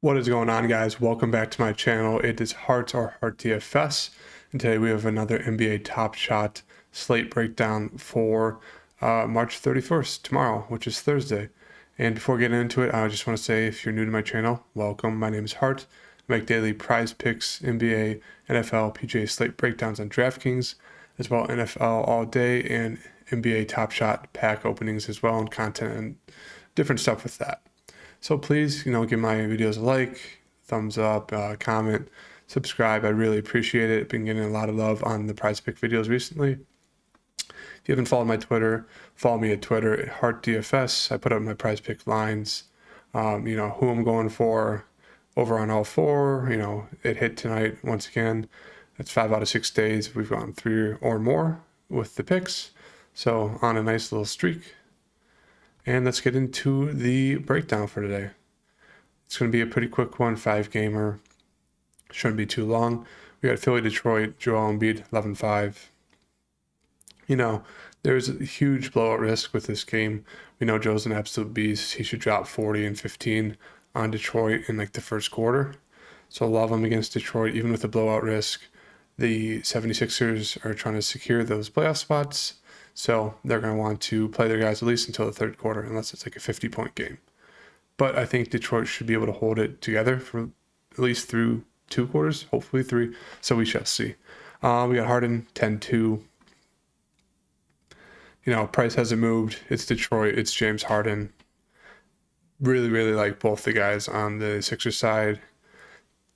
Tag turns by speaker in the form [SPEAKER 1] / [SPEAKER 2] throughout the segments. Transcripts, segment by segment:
[SPEAKER 1] What is going on, guys? Welcome back to my channel. It is Heart or Heart DFS, and today we have another NBA Top Shot slate breakdown for March 31st, tomorrow, which is Thursday. And before getting into it, I just want to say, if you're new to my channel, welcome. My name is Hart. I make daily prize picks, NBA, NFL, PGA slate breakdowns on Draftkings, as well NFL all day, and NBA Top Shot pack openings as well, and content and different stuff with that. So please, give my videos a like, thumbs up, comment, subscribe. I really appreciate it. Been getting a lot of love on the prize pick videos recently. If you haven't followed my Twitter, follow me at Twitter at HeartDFS. I put up my prize pick lines, who I'm going for over on all four. It hit tonight once again. That's 5 out of 6 days. We've gone 3 or more with the picks. So on a nice little streak. And let's get into the breakdown for today. It's going to be a pretty quick one, 5-gamer. Shouldn't be too long. We got Philly, Detroit, Joel Embiid, 11-5. There's a huge blowout risk with this game. We know Joe's an absolute beast. He should drop 40 and 15 on Detroit in the first quarter. So love him against Detroit, even with the blowout risk. The 76ers are trying to secure those playoff spots. So they're going to want to play their guys at least until the third quarter, unless it's like a 50-point game. But I think Detroit should be able to hold it together for at least through 2 quarters, hopefully 3. So we shall see. We got Harden, 10-2. Price hasn't moved. It's Detroit. It's James Harden. Really, really like both the guys on the Sixers side.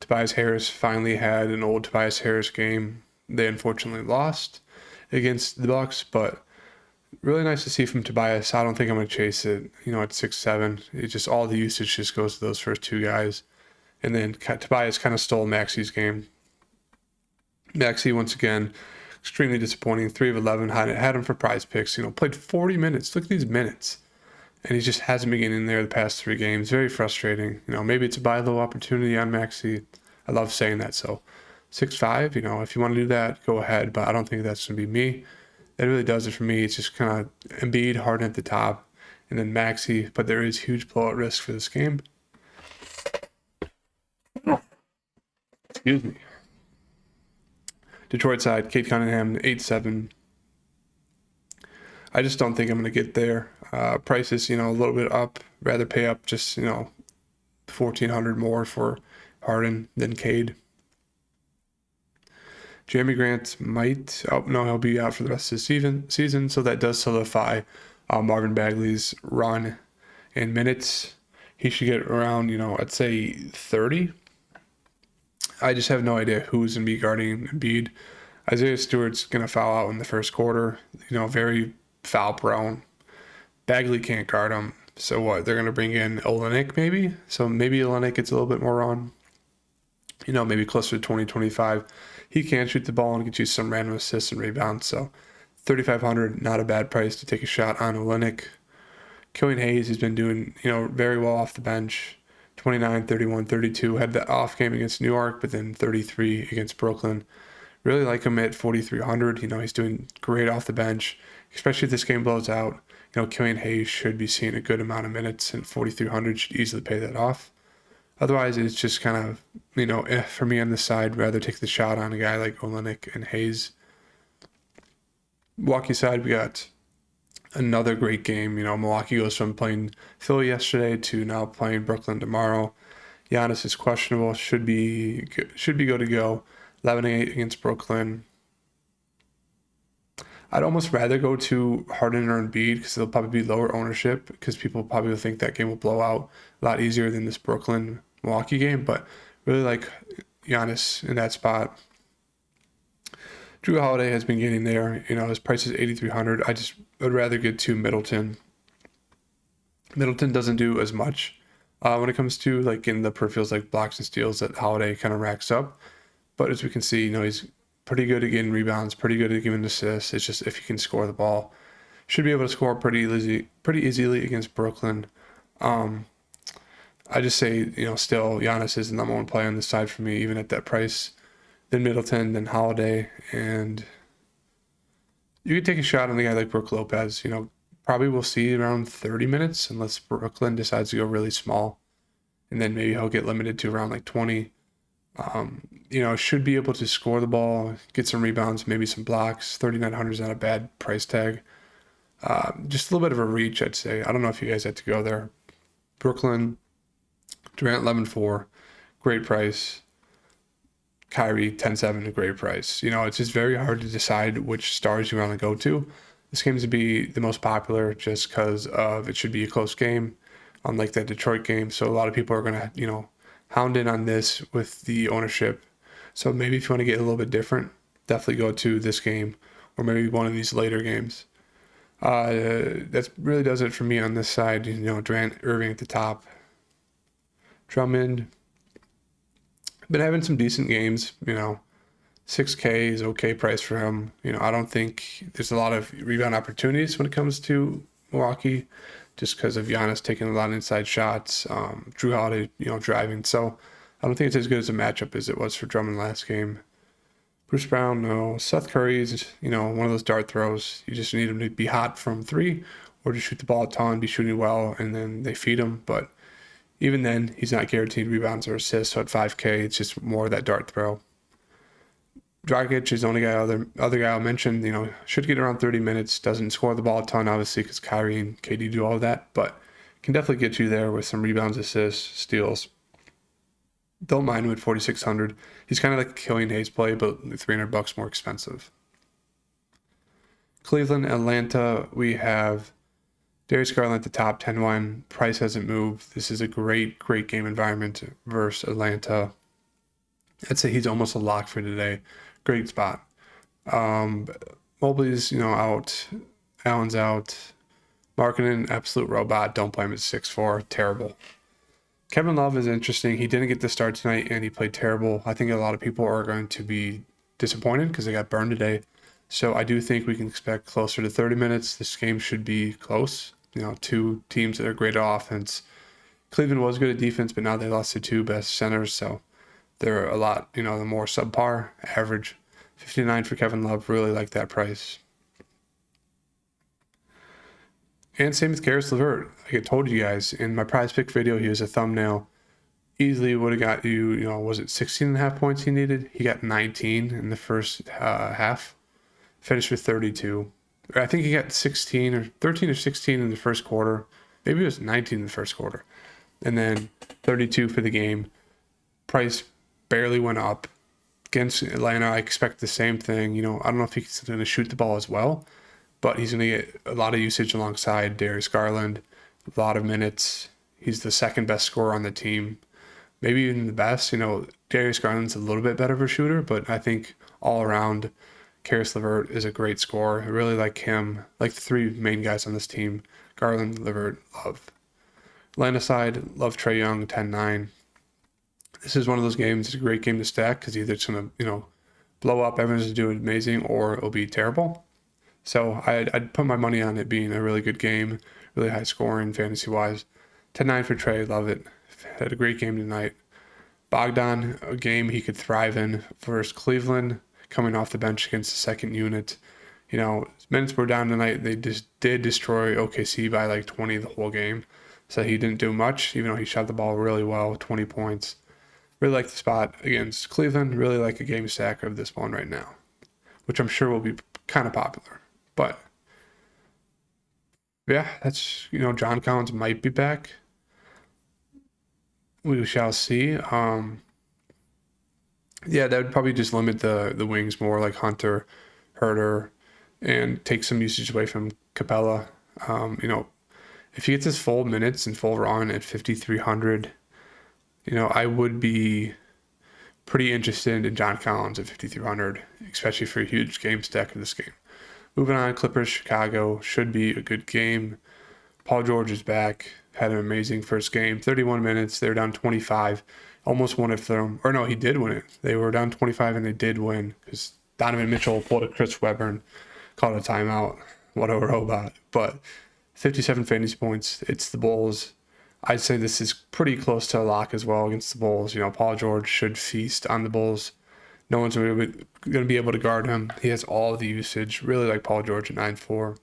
[SPEAKER 1] Tobias Harris finally had an old Tobias Harris game. They unfortunately lost against the Bucks, but really nice to see from Tobias. I don't think I'm going to chase it, at 6-7. It just, all the usage just goes to those first 2 guys. And then Tobias kind of stole Maxi's game. Maxi, once again, extremely disappointing. 3 of 11, had him for prize picks. Played 40 minutes. Look at these minutes. And he just hasn't been getting in there the past 3 games. Very frustrating. Maybe it's a buy low opportunity on Maxi. I love saying that. So 6-5, if you want to do that, go ahead. But I don't think that's going to be me. That really does it for me. It's just kind of Embiid, Harden at the top, and then Maxi. But there is huge blowout risk for this game. Excuse me. Detroit side, Kate Cunningham, 8-7. I just don't think I'm going to get there. Price is, a little bit up. Rather pay up just, $1,400 more for Harden than Cade. Jeremy Grant might, he'll be out for the rest of the season, so that does solidify Marvin Bagley's run in minutes. He should get around, I'd say 30. I just have no idea who's going to be guarding Embiid. Isaiah Stewart's going to foul out in the first quarter, very foul prone. Bagley can't guard him, so what? They're going to bring in Olynyk maybe? So maybe Olynyk gets a little bit more run. Maybe closer to 20-25. He can shoot the ball and get you some random assists and rebounds. So $3,500, not a bad price to take a shot on Olynyk. Killian Hayes has been doing, very well off the bench. 29, 31, 32. Had the off game against New York, but then 33 against Brooklyn. Really like him at 4,300. He's doing great off the bench, especially if this game blows out. Killian Hayes should be seeing a good amount of minutes, and 4,300 should easily pay that off. Otherwise, it's just kind of, for me on this side, rather take the shot on a guy like Olynyk and Hayes. Milwaukee side, we got another great game. Milwaukee goes from playing Philly yesterday to now playing Brooklyn tomorrow. Giannis is questionable, should be good to go. 11-8 against Brooklyn. I'd almost rather go to Harden or Embiid because they'll probably be lower ownership because people probably will think that game will blow out a lot easier than this Brooklyn-Milwaukee game, but really like Giannis in that spot. Drew Holiday has been getting there. His price is $8,300. I'd rather get to Middleton. Middleton doesn't do as much when it comes to in the peripherals like blocks and steals that Holiday kind of racks up. But as we can see, he's pretty good at getting rebounds, pretty good at giving assists. It's just if he can score the ball, should be able to score pretty easily against Brooklyn. I just say, still Giannis is the number 1 player on this side for me, even at that price. Then Middleton, then Holiday, and you could take a shot on a guy like Brook Lopez. Probably we'll see around 30 minutes unless Brooklyn decides to go really small. and then maybe he'll get limited to around like 20. Should be able to score the ball, get some rebounds, maybe some blocks. 3,900 is not a bad price tag. Just a little bit of a reach, I'd say. I don't know if you guys had to go there. Brooklyn, Durant 11.4, great price. Kyrie 10.7, a great price. It's just very hard to decide which stars you want to go to. This seems to be the most popular just because of it should be a close game, unlike that Detroit game. So a lot of people are going to, hound in on this with the ownership. So maybe if you want to get a little bit different, definitely go to this game or maybe one of these later games. That really does it for me on this side. Durant, Irving at the top. Drummond, been having some decent games. 6K is okay price for him. I don't think there's a lot of rebound opportunities when it comes to Milwaukee, just because of Giannis taking a lot of inside shots, Drew Holiday, driving. So I don't think it's as good as a matchup as it was for Drummond last game. Bruce Brown, no. Seth Curry's, one of those dart throws. You just need him to be hot from three or to shoot the ball a ton, be shooting well, and then they feed him. But even then, he's not guaranteed rebounds or assists. So at 5K, it's just more of that dart throw. Dragic is the only other guy I'll mention, should get around 30 minutes, doesn't score the ball a ton, obviously, because Kyrie and KD do all of that, but can definitely get you there with some rebounds, assists, steals. Don't mind him at 4,600. He's kind of like a Killian Hayes play, but $300 more expensive. Cleveland, Atlanta, we have Darius Garland at the top, 10-1. Price hasn't moved. This is a great, great game environment versus Atlanta. I'd say he's almost a lock for today. Great spot. Mobley's, out. Allen's out. Markkanen, absolute robot. Don't play him at 6'4". Terrible. Kevin Love is interesting. He didn't get the start tonight, and he played terrible. I think a lot of people are going to be disappointed because they got burned today. So I do think we can expect closer to 30 minutes. This game should be close. Two teams that are great at offense. Cleveland was good at defense, but now they lost their two best centers, so they're a lot, the more subpar, average. 59 for Kevin Love, really like that price. And same with Karis LeVert. Like I told you guys, in my prize pick video, he was a thumbnail. Easily would have got you, was it 16 and a half points he needed? He got 19 in the first half. Finished with 32. I think he got 16 or 13 or 16 in the first quarter. Maybe it was 19 in the first quarter. And then 32 for the game. Price barely went up. Against Atlanta, I expect the same thing. I don't know if he's going to shoot the ball as well, but he's going to get a lot of usage alongside Darius Garland, a lot of minutes. He's the second best scorer on the team, maybe even the best. Darius Garland's a little bit better of a shooter, but I think all around, Karis LeVert is a great scorer. I really like him, like the three main guys on this team, Garland, LeVert, Love. Atlanta side, love Trae Young, 10-9. This is one of those games. It's a great game to stack because either it's going to, blow up, everyone's doing amazing, or it'll be terrible. So I'd put my money on it being a really good game, really high scoring fantasy-wise. 10-9 for Trae, love it. Had a great game tonight. Bogdan, a game he could thrive in versus Cleveland, coming off the bench against the second unit. Minutes were down tonight. They just did destroy OKC by like 20 the whole game. So he didn't do much, even though he shot the ball really well, 20 points. Really like the spot against Cleveland. Really like a game stacker of this one right now, which I'm sure will be kind of popular. But yeah, that's, John Collins might be back. We shall see. Yeah, that would probably just limit the wings more, like Hunter, Herter, and take some usage away from Capella. If he gets his full minutes and full run at 5,300, I would be pretty interested in John Collins at 5,300, especially for a huge game stack of this game. Moving on, Clippers, Chicago, should be a good game. Paul George is back, had an amazing first game, 31 minutes, they were down 25, almost won it for them. Or no, he did win it. They were down 25 and they did win because Donovan Mitchell pulled a Chris Webber and called a timeout. What a robot. But 57 fantasy points, it's the Bulls. I'd say this is pretty close to a lock as well against the Bulls. Paul George should feast on the Bulls. No one's going to be able to guard him. He has all the usage. Really like Paul George at 9-4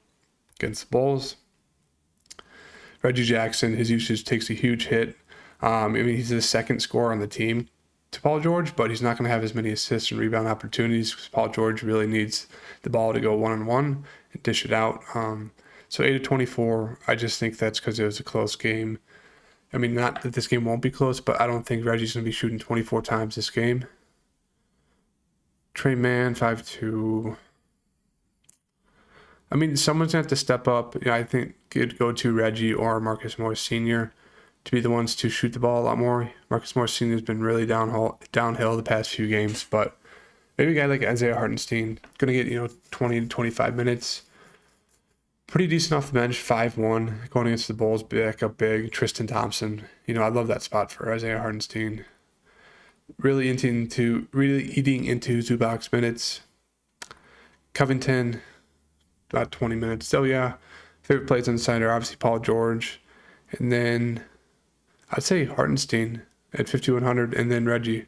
[SPEAKER 1] against the Bulls. Reggie Jackson, his usage takes a huge hit I mean, he's the second scorer on the team to Paul George, but he's not going to have as many assists and rebound opportunities because Paul George really needs the ball to go one-on-one and dish it out. So 8 of 24, I just think that's because it was a close game. I mean, not that this game won't be close, but I don't think Reggie's going to be shooting 24 times this game. Trey Mann, 5-2. I mean, someone's going to have to step up. I think it'd go to Reggie or Marcus Morris Sr. to be the ones to shoot the ball a lot more. Marcus Morris Sr. has been really downhill the past few games, but maybe a guy like Isaiah Hartenstein going to get 20 to 25 minutes. Pretty decent off the bench, 5-1 going against the Bulls, back up big. Tristan Thompson, I love that spot for Isaiah Hartenstein. Really eating into Zubac's minutes. Covington, about 20 minutes. So yeah, favorite plays on the side are obviously Paul George, and then I'd say Hartenstein at 5,100, and then Reggie.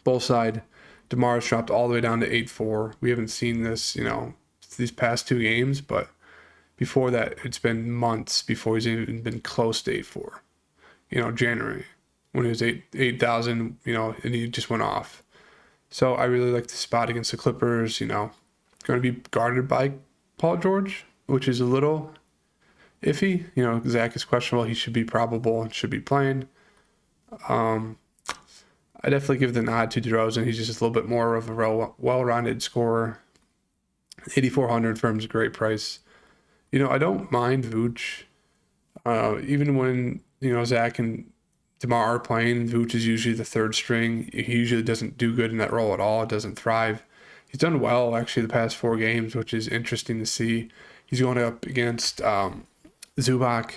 [SPEAKER 1] Both side, DeMar's dropped all the way down to 8-4. We haven't seen this, these past two games, but before that, it's been months before he's even been close to 8-4. January when it was 8,000, and he just went off. So I really like the spot against the Clippers. Going to be guarded by Paul George, which is a little iffy. Zach is questionable. He should be probable and should be playing. I definitely give the nod to DeRozan. He's just a little bit more of a well-rounded scorer. 8,400 for him is a great price. I don't mind Vooch. Even when, Zach and DeMar are playing, Vooch is usually the third string. He usually doesn't do good in that role at all. It doesn't thrive. He's done well, actually, the past 4 games, which is interesting to see. He's going up against Zubac,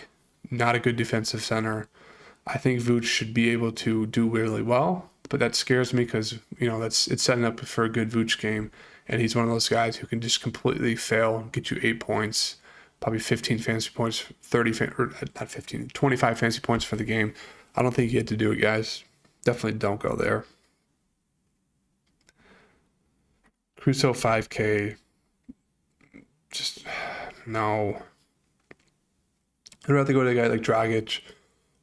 [SPEAKER 1] not a good defensive center. I think Vooch should be able to do really well, but that scares me because, it's setting up for a good Vooch game. And he's one of those guys who can just completely fail, get you 8 points, probably 15 fantasy points, 25 fantasy points for the game. I don't think you had to do it, guys. Definitely don't go there. Crusoe 5K. Just, no. I'd rather go to a guy like Dragic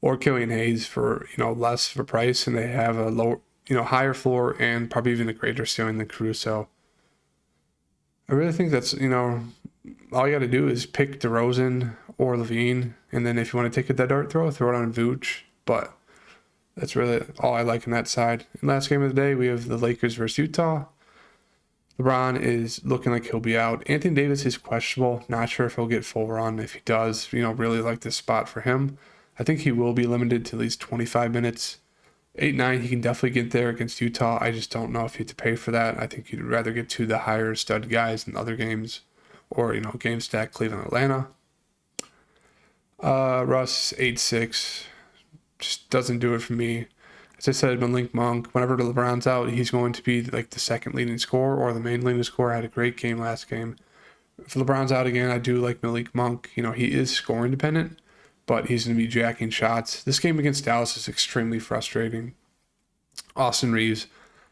[SPEAKER 1] or Killian Hayes for, less of a price, and they have a lower, higher floor and probably even a greater ceiling than Crusoe. I really think that's, all you got to do is pick DeRozan or Levine, and then if you want to take a dead dart throw it on Vooch. But that's really all I like in that side. And last game of the day, we have the Lakers versus Utah. LeBron is looking like he'll be out. Anthony Davis is questionable. Not sure if he'll get full run. If he does, really like this spot for him. I think he will be limited to at least 25 minutes. 8-9, he can definitely get there against Utah. I just don't know if you have to pay for that. I think you'd rather get to the higher stud guys in other games, or game stack Cleveland, Atlanta. Russ 8-6, just doesn't do it for me. As I said, Malik Monk, whenever LeBron's out, he's going to be like the second leading scorer or the main leading scorer. Had a great game last game. If LeBron's out again, I do like Malik Monk. He is scoring dependent, but he's going to be jacking shots. This game against Dallas is extremely frustrating. Austin Reeves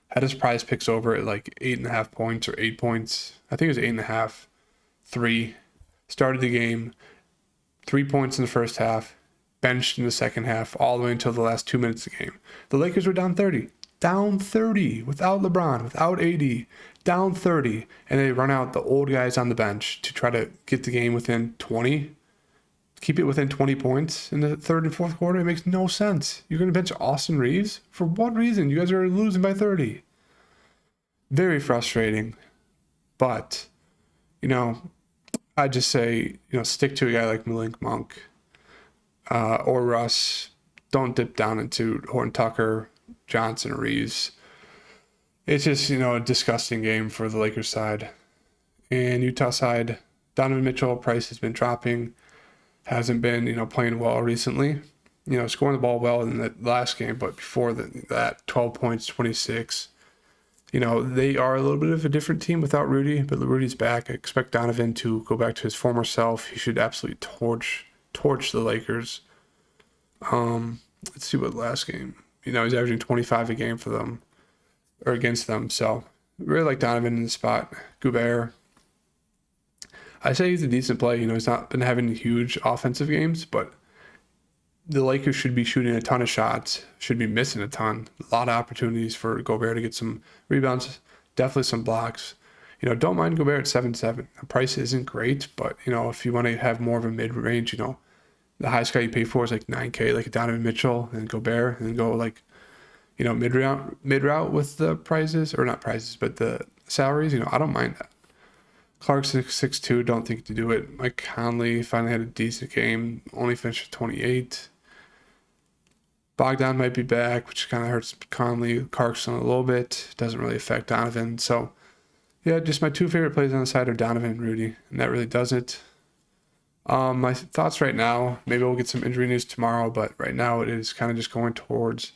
[SPEAKER 1] had his prize picks over at like 8.5 points or 8 points. I think it was 8.5. 3. Started the game, 3 points in the first half, benched in the second half, all the way until the last 2 minutes of the game. The Lakers were down 30. Down 30 without LeBron, without AD. Down 30. And they run out the old guys on the bench to try to get the game within 20. Keep it within 20 points in the third and fourth quarter. It makes no sense. You're going to bench Austin Reeves? For what reason? You guys are losing by 30. Very frustrating. But, I just say, stick to a guy like Malik Monk or Russ. Don't dip down into Horton Tucker, Johnson, or Reeves. It's just, a disgusting game for the Lakers side. And Utah side, Donovan Mitchell price has been dropping. Hasn't been, playing well recently. Scoring the ball well in the last game, but before that, 12 points, 26. They are a little bit of a different team without Rudy, but Rudy's back. I expect Donovan to go back to his former self. He should absolutely torch the Lakers. Let's see what last game. He's averaging 25 a game for them, or against them. So, really like Donovan in the spot. Gobert. I say he's a decent play. He's not been having huge offensive games, but the Lakers should be shooting a ton of shots, should be missing a ton. A lot of opportunities for Gobert to get some rebounds, definitely some blocks. Don't mind Gobert at 7-7. The price isn't great, but, if you want to have more of a mid-range, the highest guy you pay for is like 9K, like Donovan Mitchell and Gobert, and then go like, mid-route with the prices, or not prices, but the salaries, I don't mind that. Clark's 6'2", don't think to do it. Mike Conley finally had a decent game, only finished with 28. Bogdan might be back, which kind of hurts Conley. Clarkson a little bit, doesn't really affect Donovan. So, yeah, just my two favorite plays on the side are Donovan and Rudy, and that really does it. My thoughts right now, maybe we'll get some injury news tomorrow, but right now it is kind of just going towards,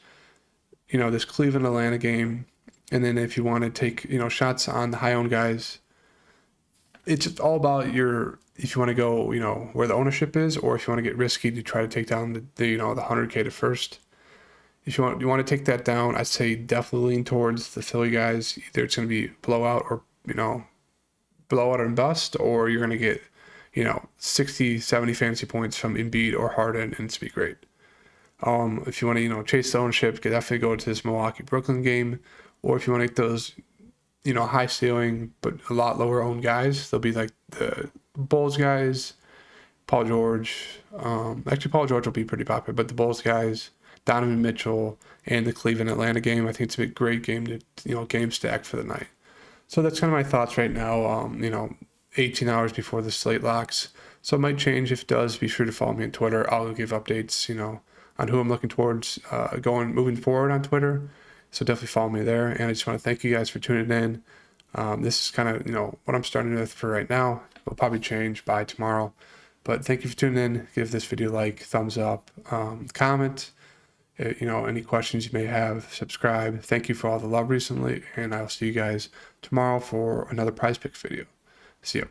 [SPEAKER 1] this Cleveland-Atlanta game. And then if you want to take, shots on the high-owned guys, it's just all about if you want to go, where the ownership is, or if you want to get risky to try to take down the 100K to first. If you want to take that down, I'd say definitely lean towards the Philly guys. Either it's going to be blowout or, blowout and bust, or you're going to get, 60, 70 fantasy points from Embiid or Harden, and it's be great. If you want to, chase the ownership, definitely go to this Milwaukee-Brooklyn game. Or if you want to get those, high ceiling, but a lot lower owned guys, they'll be like the Bulls guys, Paul George. Actually, Paul George will be pretty popular, but the Bulls guys, Donovan Mitchell, and the Cleveland-Atlanta game, I think it's a great game to, game stack for the night. So that's kind of my thoughts right now, 18 hours before the slate locks. So it might change. If it does, be sure to follow me on Twitter. I'll give updates, on who I'm looking towards moving forward on Twitter. So definitely follow me there. And I just want to thank you guys for tuning in. This is kind of, what I'm starting with for right now. It'll probably change by tomorrow. But thank you for tuning in. Give this video a like, thumbs up, comment. Any questions you may have, subscribe. Thank you for all the love recently, and I'll see you guys tomorrow for another Prize Picks video. See you.